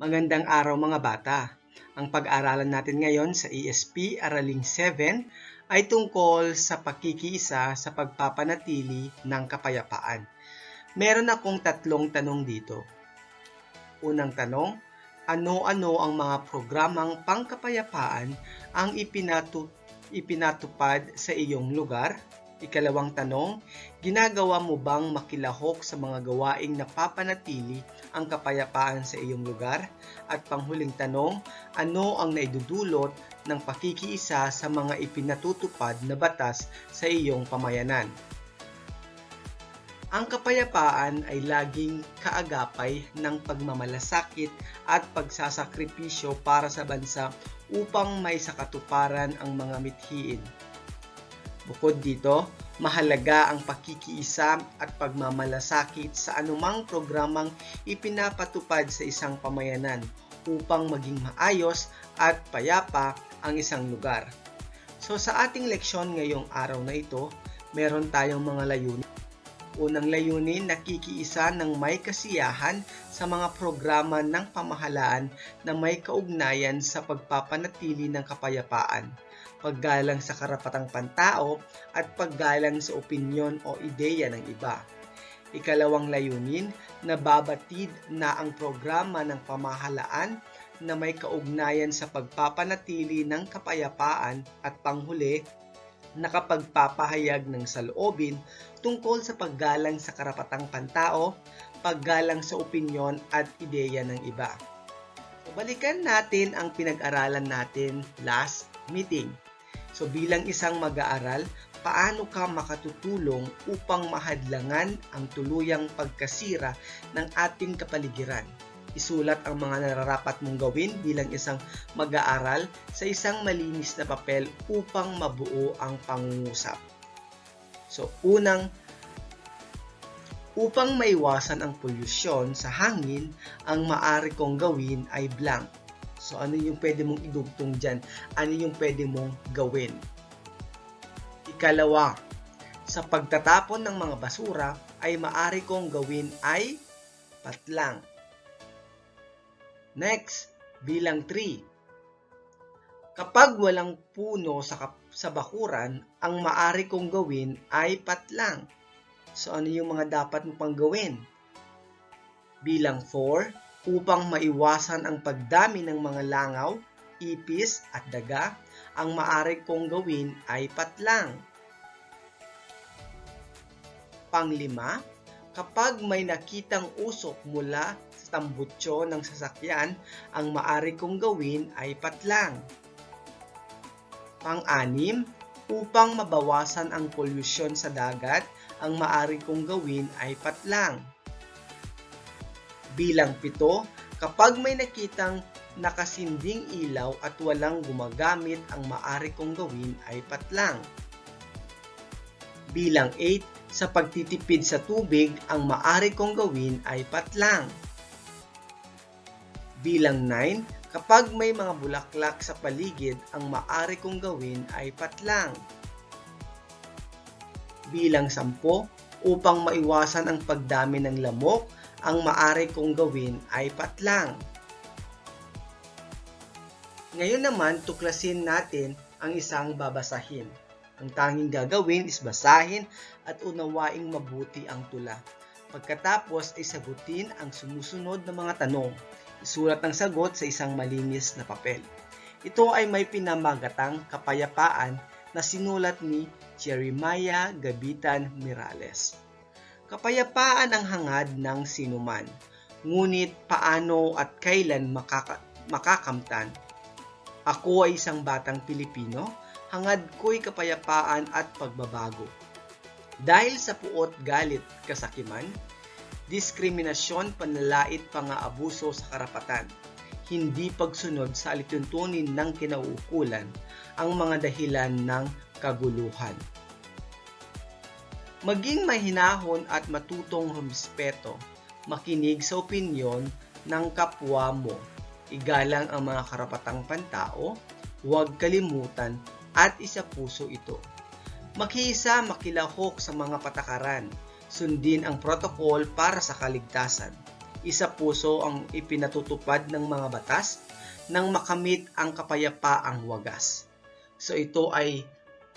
Magandang araw mga bata. Ang pag-aaralan natin ngayon sa ESP Araling 7 ay tungkol sa pakikiisa sa pagpapanatili ng kapayapaan. Meron akong tatlong tanong dito. Unang tanong, ano-ano ang mga programang pangkapayapaan ang ipinatupad sa iyong lugar? Ikalawang tanong, ginagawa mo bang makilahok sa mga gawaing napapanatili ang kapayapaan sa iyong lugar? At panghuling tanong, ano ang naidudulot ng pakikiisa sa mga ipinatutupad na batas sa iyong pamayanan? Ang kapayapaan ay laging kaagapay ng pagmamalasakit at pagsasakripisyo para sa bansa upang may sakatuparan ang mga mithiin. Bukod dito, mahalaga ang pakikiisa at pagmamalasakit sa anumang programang ipinapatupad sa isang pamayanan upang maging maayos at payapa ang isang lugar. So sa ating leksyon ngayong araw na ito, meron tayong mga layunin. Unang layunin, nakikiisa ng may kasiyahan sa mga programa ng pamahalaan na may kaugnayan sa pagpapanatili ng kapayapaan, paggalang sa karapatang pantao at paggalang sa opinyon o ideya ng iba. Ikalawang layunin, nababatid na ang programa ng pamahalaan na may kaugnayan sa pagpapanatili ng kapayapaan at panghuli, nakapagpapahayag ng saloobin tungkol sa paggalang sa karapatang pantao, paggalang sa opinyon at ideya ng iba. So, balikan natin ang pinag-aralan natin last meeting. So bilang isang mag-aaral, paano ka makatutulong upang mahadlangan ang tuluyang pagkasira ng ating kapaligiran? Isulat ang mga nararapat mong gawin bilang isang mag-aaral sa isang malinis na papel upang mabuo ang pangungusap. So upang maiwasan ang polusyon sa hangin, ang maaari kong gawin ay blank. So ano yung pwede mong idugtong dyan? Ano yung pwede mong gawin? Ikalawa, sa pagtatapon ng mga basura ay maaari kong gawin ay patlang. Next, bilang 3. Kapag walang puno sa bakuran, ang maaari kong gawin ay patlang. So ano yung mga dapat mo pang gawin? Bilang 4, upang maiwasan ang pagdami ng mga langaw, ipis at daga, ang maaari kong gawin ay patlang. Pang-5, kapag may nakitang usok mula sa tambutso ng sasakyan, ang maaari kong gawin ay patlang. Pang-6, upang mabawasan ang polusyon sa dagat, ang maaari kong gawin ay patlang. Bilang 7, kapag may nakitang nakasinding ilaw at walang gumagamit, ang maaari kong gawin ay patlang. Bilang 8, sa pagtitipid sa tubig, ang maaari kong gawin ay patlang. Bilang 9, kapag may mga bulaklak sa paligid, ang maaari kong gawin ay patlang. Bilang 10, upang maiwasan ang pagdami ng lamok, ang maaari kong gawin ay patlang. Ngayon naman, tuklasin natin ang isang babasahin. Ang tanging gagawin is basahin at unawaing mabuti ang tula. Pagkatapos ay sagutin ang sumusunod na mga tanong. Isulat ang sagot sa isang malinis na papel. Ito ay may pinamagatang kapayapaan na sinulat ni Jeremiah Gabitan Mirales. Kapayapaan ang hangad ng sinuman, ngunit paano at kailan makakamtan? Ako ay isang batang Pilipino, hangad ko'y kapayapaan at pagbabago. Dahil sa puot, galit, kasakiman, diskriminasyon, panlalait, pang-aabuso sa karapatan, hindi pagsunod sa alituntunin ng kinauukulan, ang mga dahilan ng kaguluhan. Maging mahinahon at matutong rumespeto, makinig sa opinyon ng kapwa mo, igalang ang mga karapatang pantao, huwag kalimutan at isapuso ito. Makiisa, makilahok sa mga patakaran, sundin ang protokol para sa kaligtasan. isa-puso ang ipinatutupad ng mga batas nang makamit ang kapayapaang wagas. So ito ay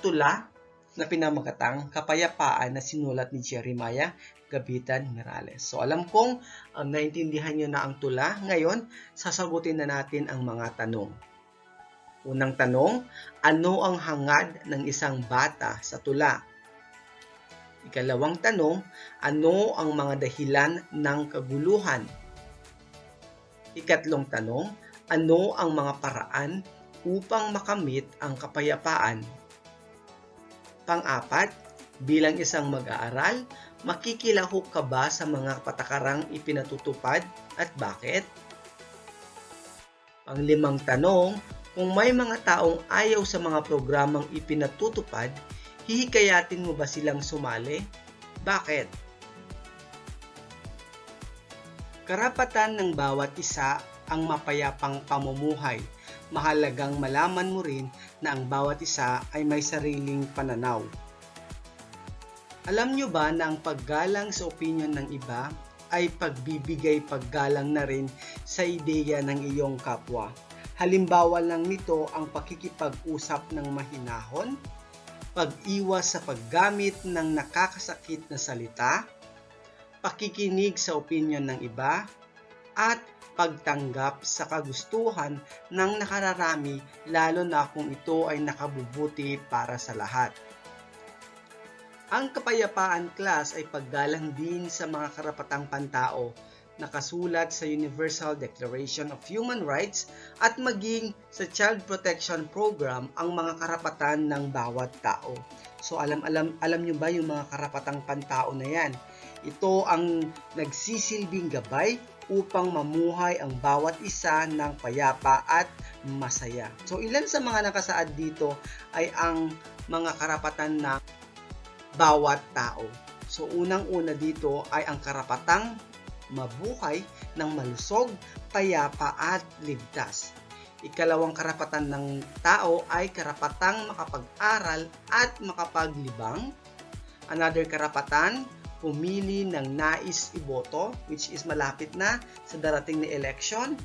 tula na pinamagatang Kapayapaan na sinulat ni Jeremiah Gabitan Mirales. So alam kong naintindihan nyo na ang tula. Ngayon, sasagutin na natin ang mga tanong. Unang tanong, ano ang hangad ng isang bata sa tula? Ikalawang tanong, ano ang mga dahilan ng kaguluhan? Ikatlong tanong, ano ang mga paraan upang makamit ang kapayapaan? Pang-apat, bilang isang mag-aaral, makikilahok ka ba sa mga patakarang ipinatutupad at bakit? Pang-limang tanong, kung may mga taong ayaw sa mga programang ipinatutupad, hihikayatin mo ba silang sumali? Bakit? Karapatan ng bawat isa ang mapayapang pamumuhay. Mahalagang malaman mo rin na ang bawat isa ay may sariling pananaw. Alam nyo ba na ang paggalang sa opinyon ng iba ay pagbibigay paggalang na rin sa ideya ng iyong kapwa? Halimbawa lang nito ang pakikipag-usap ng mahinahon, pag-iwas sa paggamit ng nakakasakit na salita, pakikinig sa opinyon ng iba, at pagtanggap sa kagustuhan ng nakararami lalo na kung ito ay nakabubuti para sa lahat. Ang kapayapaan class ay paggalang din sa mga karapatang pantao nakasulat sa Universal Declaration of Human Rights at maging sa Child Protection Program ang mga karapatan ng bawat tao. So alam nyo ba yung mga karapatang pantao na yan? Ito ang nagsisilbing gabay upang mamuhay ang bawat isa ng payapa at masaya. So ilan sa mga nakasaad dito ay ang mga karapatan ng bawat tao. So unang-una dito ay ang karapatang mabuhay ng malusog, payapa at ligtas. Ikalawang karapatan ng tao ay karapatang makapag-aral at makapaglibang. Another karapatan, pumili ng nais iboto, which is malapit na sa darating na election.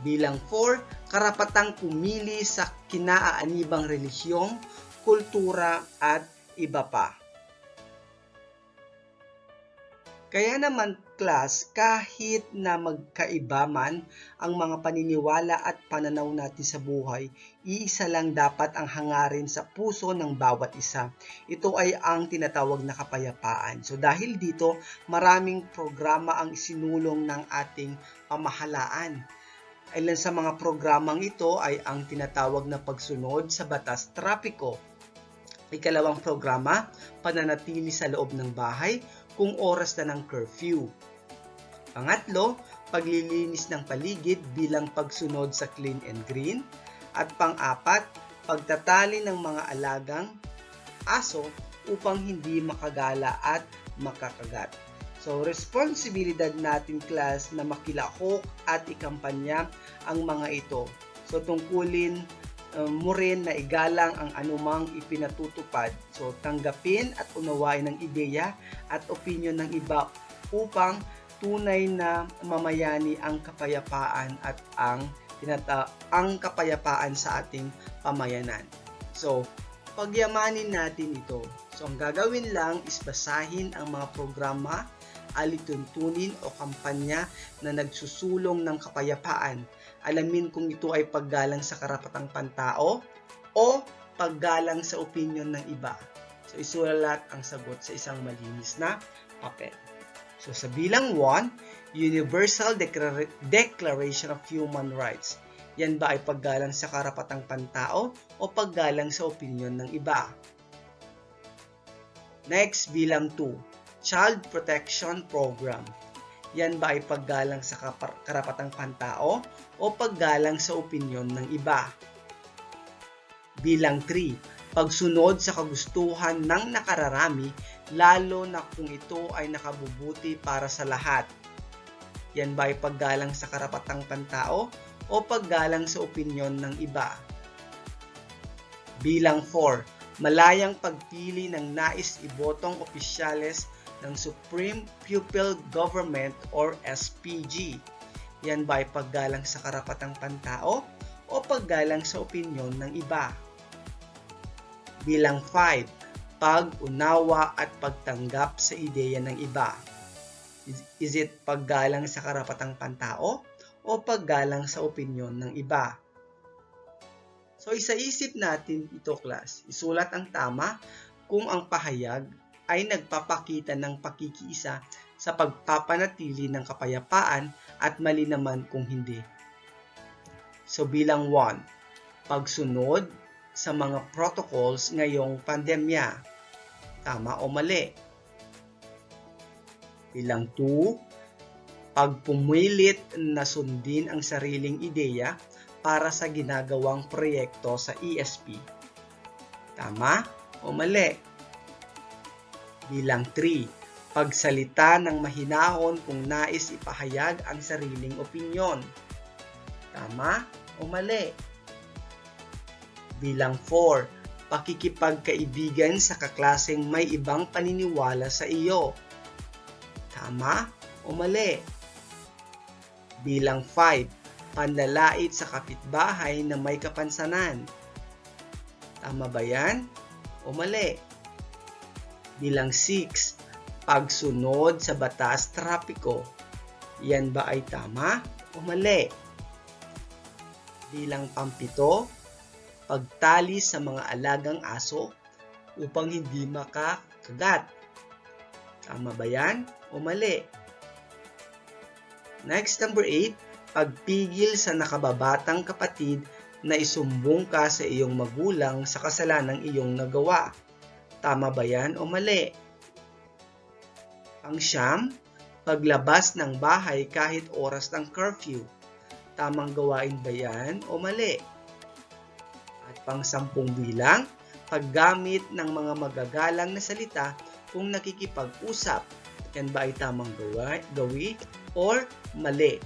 Bilang 4, karapatang pumili sa kinaaanibang relihiyong, kultura at iba pa. Kaya naman class, kahit na magkaiba man ang mga paniniwala at pananaw natin sa buhay, iisa lang dapat ang hangarin sa puso ng bawat isa. Ito ay ang tinatawag na kapayapaan. So dahil dito, maraming programa ang isinulong ng ating pamahalaan. Ilan sa mga programang ito ay ang tinatawag na pagsunod sa batas trapiko. Ikalawang programa, pananatili sa loob ng bahay kung oras na ng curfew. Pangatlo, paglilinis ng paligid bilang pagsunod sa clean and green. At pang-apat, pagtatali ng mga alagang aso upang hindi makagala at makakagat. So, responsibilidad natin class na makilahok at ikampanya ang mga ito. So, tungkulin mo rin na igalang ang anumang ipinatutupad. So, tanggapin at unawain ang ideya at opinyon ng iba upang tunay na mamayani ang kapayapaan at ang kapayapaan sa ating pamayanan. So, pagyamanin natin ito. So, ang gagawin lang is basahin ang mga programa, alituntunin o kampanya na nagsusulong ng kapayapaan. Alamin kung ito ay paggalang sa karapatang pantao o paggalang sa opinyon ng iba. So, isulat ang sagot sa isang malinis na papel. So, sa bilang 1, Universal Declaration of Human Rights. Yan ba ay paggalang sa karapatang pantao o paggalang sa opinyon ng iba? Next, bilang 2, Child Protection Program. Yan ba ay paggalang sa karapatang pantao o paggalang sa opinyon ng iba? Bilang 3, pagsunod sa kagustuhan ng nakararami lalo na kung ito ay nakabubuti para sa lahat. Yan ba ay paggalang sa karapatang pantao o paggalang sa opinyon ng iba? Bilang 4, malayang pagpili ng nais ibotong opisyales ng Supreme Pupil Government or SPG. Yan ba ay paggalang sa karapatang pantao o paggalang sa opinyon ng iba? Bilang 5, pag-unawa at pagtanggap sa ideya ng iba. Is it paggalang sa karapatang pantao o paggalang sa opinyon ng iba? So isaisip natin ito, class. Isulat ang tama kung ang pahayag ay nagpapakita ng pakikiisa sa pagpapanatili ng kapayapaan at mali naman kung hindi. So bilang 1, pagsunod sa mga protocols ngayong pandemya. Tama o mali? Bilang 2, pagpumilit na sundin ang sariling ideya para sa ginagawang proyekto sa ESP. Tama o mali? Bilang 3, pagsalita ng mahinahon kung nais ipahayag ang sariling opinyon. Tama o mali? Bilang 4, pakikipagkaibigan sa kaklaseng may ibang paniniwala sa iyo. Tama o mali? Bilang 5, panlalait sa kapitbahay na may kapansanan. Tama ba yan o mali? Bilang 6, pagsunod sa batas trapiko. Yan ba ay tama o mali? Bilang 7, pagtali sa mga alagang aso upang hindi makakagat. Tama ba yan o mali? Next, number 8, pagpigil sa nakababatang kapatid na isumbong ka sa iyong magulang sa kasalanang iyong nagawa. Tama ba yan o mali? Ang 9, paglabas ng bahay kahit oras ng curfew. Tamang gawain ba yan o mali? At pang 10 bilang, paggamit ng mga magagalang na salita kung nakikipag-usap. Yan ba ay tamang gawi or mali?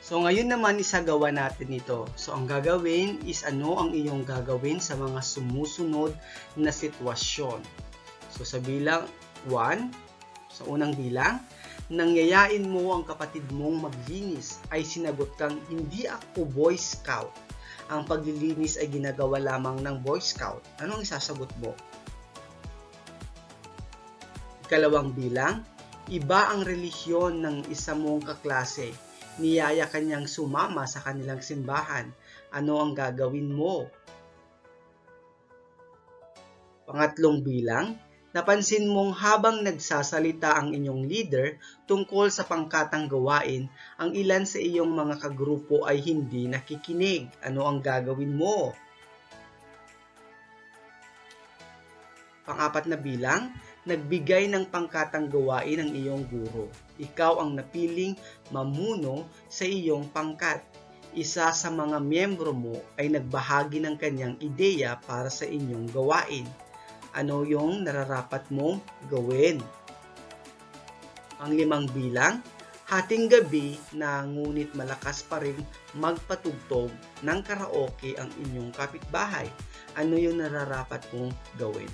So ngayon naman isagawa natin ito. So ang gagawin is ano ang iyong gagawin sa mga sumusunod na sitwasyon. So sa bilang 1, sa unang bilang, nangyayain mo ang kapatid mong maglinis, ay sinagot kang, hindi ako Boy Scout. Ang paglilinis ay ginagawa lamang ng Boy Scout. Ano ang isasagot mo? Ikalawang bilang, iba ang relihiyon ng isa mong kaklase. Niyaya kanyang sumama sa kanilang simbahan. Ano ang gagawin mo? Pangatlong bilang, napansin mong habang nagsasalita ang inyong leader tungkol sa pangkatang gawain, ang ilan sa iyong mga kagrupo ay hindi nakikinig. Ano ang gagawin mo? Pang-apat na bilang, nagbigay ng pangkatang gawain ang iyong guro. Ikaw ang napiling mamuno sa iyong pangkat. Isa sa mga miyembro mo ay nagbahagi ng kanyang ideya para sa inyong gawain. Ano yung nararapat mong gawin? Pang-5 bilang, hating gabi na ngunit malakas pa rin magpatugtog ng karaoke ang inyong kapitbahay. Ano yung nararapat mong gawin?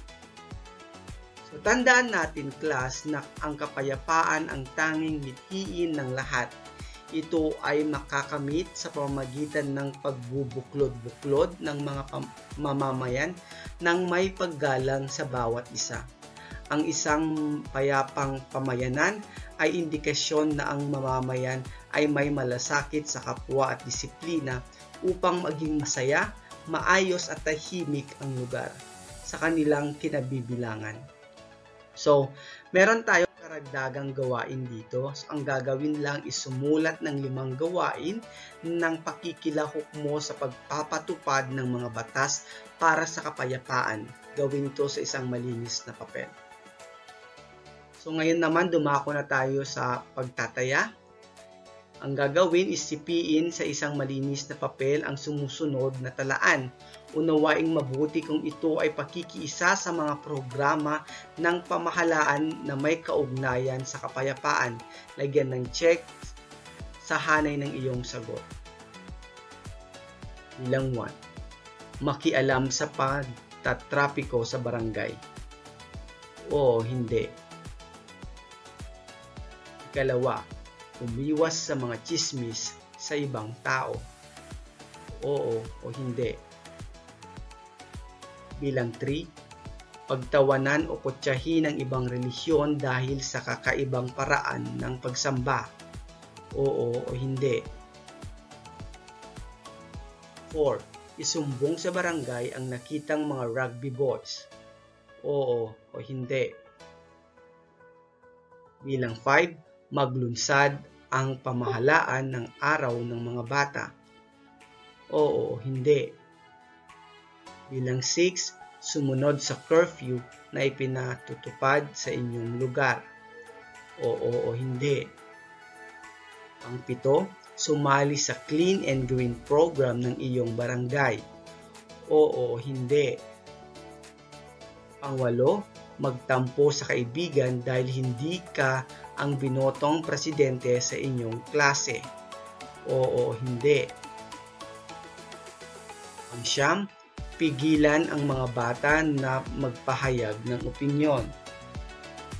So, tandaan natin, class, na ang kapayapaan ang tanging mithiin ng lahat. Ito ay makakamit sa pamamagitan ng pagbubuklod-buklod ng mga mamamayan ng may paggalang sa bawat isa. Ang isang payapang pamayanan ay indikasyon na ang mamamayan ay may malasakit sa kapwa at disiplina upang maging masaya, maayos at tahimik ang lugar sa kanilang kinabibilangan. So, meron tayong karagdagang gawain dito. So, ang gagawin lang is sumulat ng 5 gawain ng pakikilahok mo sa pagpapatupad ng mga batas para sa kapayapaan. Gawin ito sa isang malinis na papel. So, ngayon naman dumako na tayo sa pagtataya. Ang gagawin is sipiin sa isang malinis na papel ang sumusunod na talaan. Unawaing mabuti kung ito ay pakikiisa sa mga programa ng pamahalaan na may kaugnayan sa kapayapaan. Lagyan ng check sa hanay ng iyong sagot. Bilang 1. Makialam sa pagtatrapiko sa barangay. Oo, hindi. Ikalawa, umiwas sa mga tsismis sa ibang tao. Oo o hindi. Bilang 3, pagtawanan o kutsahin ang ibang relihiyon dahil sa kakaibang paraan ng pagsamba. Oo o hindi. 4, isumbong sa barangay ang nakitang mga rugby boys. Oo o hindi. Bilang 5, maglunsad ang pamahalaan ng araw ng mga bata. Oo o hindi. Bilang 6, sumunod sa curfew na ipinatutupad sa inyong lugar. Oo o hindi. Ang 7, sumali sa Clean and Green program ng iyong barangay. Oo o hindi. Ang 8, magtampo sa kaibigan dahil hindi ka ang binotong presidente sa inyong klase. Oo o hindi. Ang 9, pigilan ang mga bata na magpahayag ng opinyon.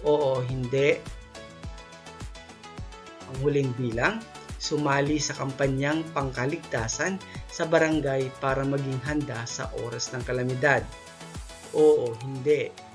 Oo o hindi. Ang huling bilang, sumali sa kampanyang pangkaligtasan sa barangay para maging handa sa oras ng kalamidad. Oo o hindi.